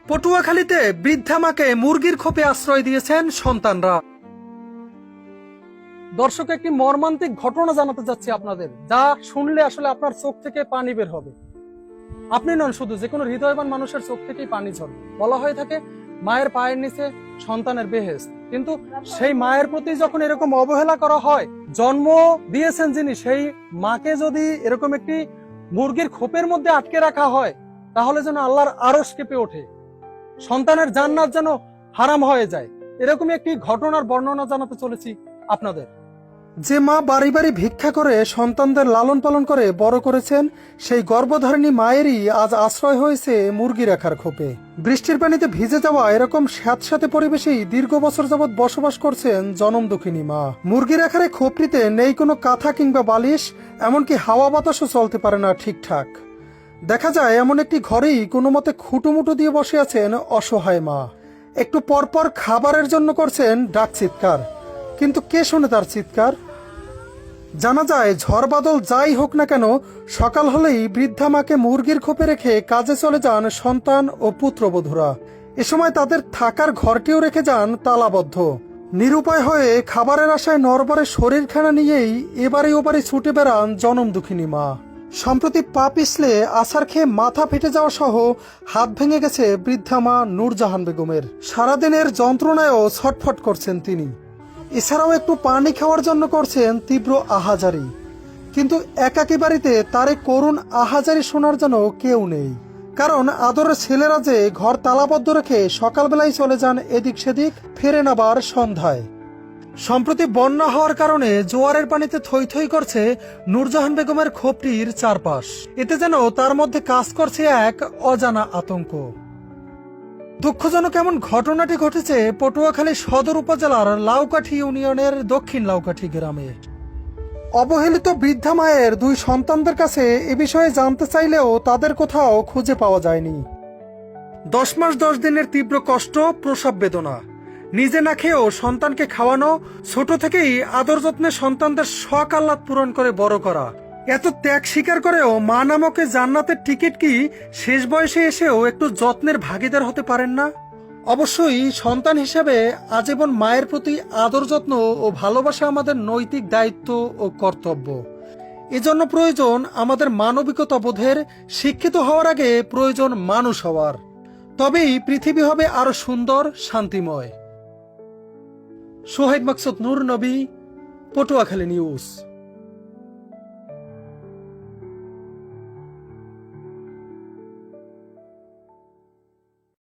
পটুয়াখালীতে বৃদ্ধা মাকে মুরগির খোপে আশ্রয় দিয়েছেন সন্তানরা। দর্শক, একটি মর্মান্তিক ঘটনা জানাতে যাচ্ছি আপনাদের, যা শুনলে আসলে আপনার চোখ থেকে পানি বের হবে। আপনি নন শুধু, যে কোনো হৃদয়বান মানুষের চোখ থেকেই পানি ঝরবে। বলা হয়ে থাকে মায়ের পায়ের নিচে সন্তানের বেহেশত, কিন্তু সেই মায়ের প্রতি যখন এরকম অবহেলা করা হয়, জন্ম দিয়েছেন যিনি, সেই মাকে যদি এরকম একটি মুরগির খোপের মধ্যে আটকে রাখা হয়, তাহলে যেন আল্লাহর আরশ কেঁপে ওঠে, সন্তানের জান্নাত যেন হারাম হয়ে যায়। এরকমই একটি ঘটনার বর্ণনা জানাতে চলেছি আপনাদের। যে মা বাড়ি বাড়ি ভিক্ষা করে সন্তানদের লালন পালন করে বড় করেছেন, সেই গর্ভধারিণী মায়েরই আজ আশ্রয় হয়েছে মুরগি রাখার খোপে। বৃষ্টির পানিতে ভিজে যাওয়া এরকম স্যাঁতস্যাঁতে পরিবেশেই দীর্ঘ বছর যাবৎ বসবাস করছেন জনম দুঃখিনী মা। মুরগি রাখার এই খোপটিতে নেই কোনো কাঁথা কিংবা বালিশ, এমনকি হাওয়া বাতাসও চলতে পারে না ঠিকঠাক। দেখা যায় এমন একটি ঘরেই কোনো মতে খুঁটুমুটু দিয়ে বসে আছেন অসহায় মা। একটু পরপর খাবারের জন্য করছেন ডাক চিৎকার, কিন্তু কে শোনে তার চিৎকার? জানা যায় ঝড় বাদল যাই হোক না কেন, সকাল হলেই বৃদ্ধা মাকে মুরগির খোপে রেখে কাজে চলে যান সন্তান ও পুত্রবধূরা। এ সময় তাদের থাকার ঘরটিও রেখে যান তালাবদ্ধ। নিরুপায় হয়ে খাবারের আশায় নরবরে শরীরখানা নিয়েই এবারে ওবারে ছুটে বেড়ান জনম দুঃখিনী মা। সম্প্রতি পা পিছলে আছাড় খেয়ে মাথা ফেটে যাওয়া সহ হাত ভেঙে গেছে বৃদ্ধা মা নূরজাহান বেগমের। সারাদিনের যন্ত্রণায়ও ছটফট করছেন তিনি। এছাড়াও একটু পানি খাওয়ার জন্য করছেন তীব্র আহাজারি, কিন্তু একাকী বাড়িতে তার এই করুণ আহাজারি শোনার জন্য কেউ নেই। কারণ আদরের ছেলেরা যে ঘর তালাবদ্ধ রেখে সকালবেলায় চলে যান এদিক সেদিক, ফেরেন আবার সন্ধ্যায়। সম্প্রতি বন্যা হওয়ার কারণে জোয়ারের পানিতে থই থই করছে নূরজাহান বেগমের খোপটির চারপাশ। এতে যেন তার মধ্যে কাজ করছে এক অজানা আতঙ্ক। দুঃখজনক এমন ঘটনাটি ঘটেছে পটুয়াখালী সদর উপজেলার লাউকাঠি ইউনিয়নের দক্ষিণ লাউকাঠি গ্রামে। অবহেলিত বৃদ্ধা মায়ের দুই সন্তানদের কাছে এ বিষয়ে জানতে চাইলেও তাদের কোথাও খুঁজে পাওয়া যায়নি। 10 মাস 10 দিনের তীব্র কষ্ট, প্রসব বেদনা, নিজে না খেয়েও সন্তানকে খাওয়ানো, ছোট থেকেই আদর যত্নে সন্তানদের শখ আহ্লাদ পূরণ করে বড় করা, এত ত্যাগ স্বীকার করেও মা নামক জান্নাতের টিকিট কি শেষ বয়সে এসেও একটু যত্নের ভাগীদার হতে পারেন না? অবশ্যই সন্তান হিসেবে আজীবন মায়ের প্রতি আদর যত্ন ও ভালোবাসা আমাদের নৈতিক দায়িত্ব ও কর্তব্য। এজন্য প্রয়োজন আমাদের মানবিকতা বোধের, শিক্ষিত হওয়ার আগে প্রয়োজন মানুষ হওয়ার। তবেই পৃথিবী হবে আরো সুন্দর, শান্তিময়। সোহাইব মাকসুদ, নূর নবী, পটুয়াখালী নিউজ।